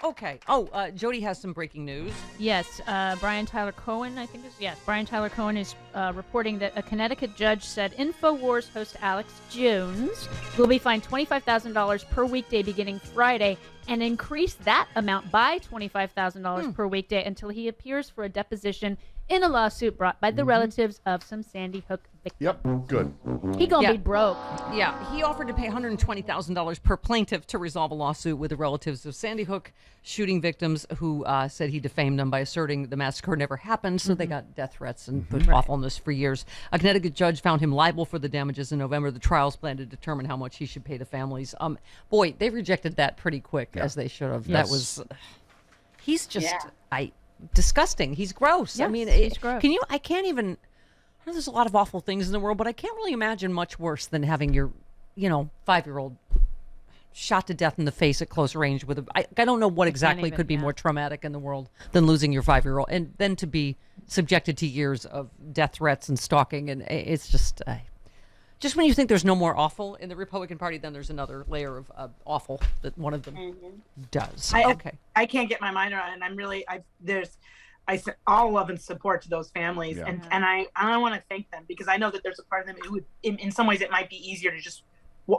Okay. Jody has some breaking news. Yes, Brian Tyler Cohen, I think Brian Tyler Cohen is reporting that a Connecticut judge said InfoWars host Alex Jones will be fined $25,000 per weekday beginning Friday and increase that amount by $25,000 per weekday until he appears for a deposition in a lawsuit brought by the relatives of some Sandy Hook victims. Yep, good. He gonna be broke. Yeah, he offered to pay $120,000 per plaintiff to resolve a lawsuit with the relatives of Sandy Hook shooting victims who said he defamed them by asserting the massacre never happened, so they got death threats and awfulness for years. A Connecticut judge found him liable for the damages in November. The trial's planned to determine how much he should pay the families. Boy, they rejected that pretty quick, as they should have. Yes. That was... he's just... disgusking. He's gross. Yes, I mean, he's gross. I can't even... I know there's a lot of awful things in the world, but I can't really imagine much worse than having your, 5-year-old shot to death in the face at close range with a... I don't know what exactly could be more traumatic in the world than losing your 5-year-old, and then to be subjected to years of death threats and stalking, and it's just... just when you think there's no more awful in the Republican Party, then there's another layer of awful that one of them does. I can't get my mind around it, and I'm really... I sent all love and support to those families, and I want to thank them, because I know that there's a part of them who would, in some ways, it might be easier to just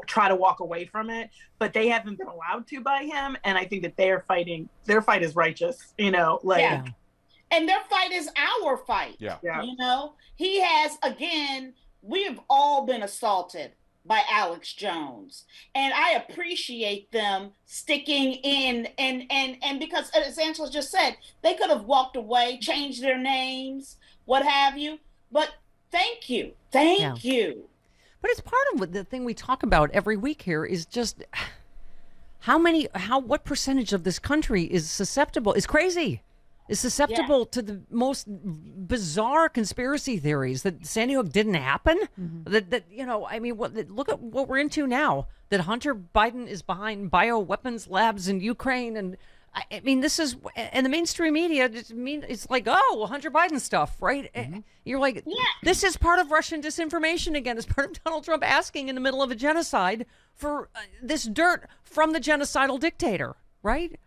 try to walk away from it, but they haven't been allowed to by him, and I think that they are fighting. Their fight is righteous, and their fight is our fight. He has, again, we have all been assaulted by Alex Jones, and I appreciate them sticking in, and because, as Angela just said, they could have walked away, changed their names, what have you, but thank you. But it's part of the thing we talk about every week here is just what percentage of this country is crazy, is susceptible to the most bizarre conspiracy theories that Sandy Hook didn't happen. Look at what we're into now, that Hunter Biden is behind bioweapons labs in Ukraine. And I mean, this is, and the mainstream media, it's like, Hunter Biden stuff, right? You're like, this is part of Russian disinformation again. It's part of Donald Trump asking in the middle of a genocide for this dirt from the genocidal dictator, right?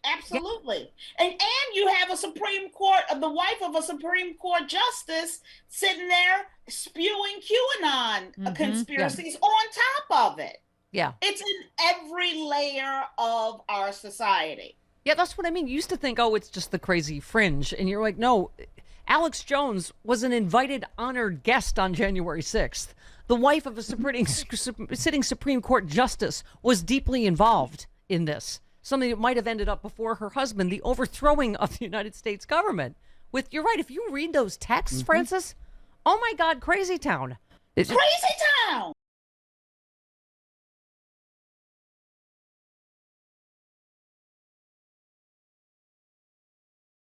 Absolutely. And you have a Supreme Court, the wife of a Supreme Court justice sitting there spewing QAnon conspiracies on top of it. Yeah. It's in every layer of our society. Yeah, that's what I mean. You used to think, it's just the crazy fringe. And you're like, no, Alex Jones was an invited, honored guest on January 6th. The wife of a sitting Supreme Court justice was deeply involved in this. Something that might have ended up before her husband, the overthrowing of the United States government. You're right, if you read those texts, Francis, oh my God, crazy town. Crazy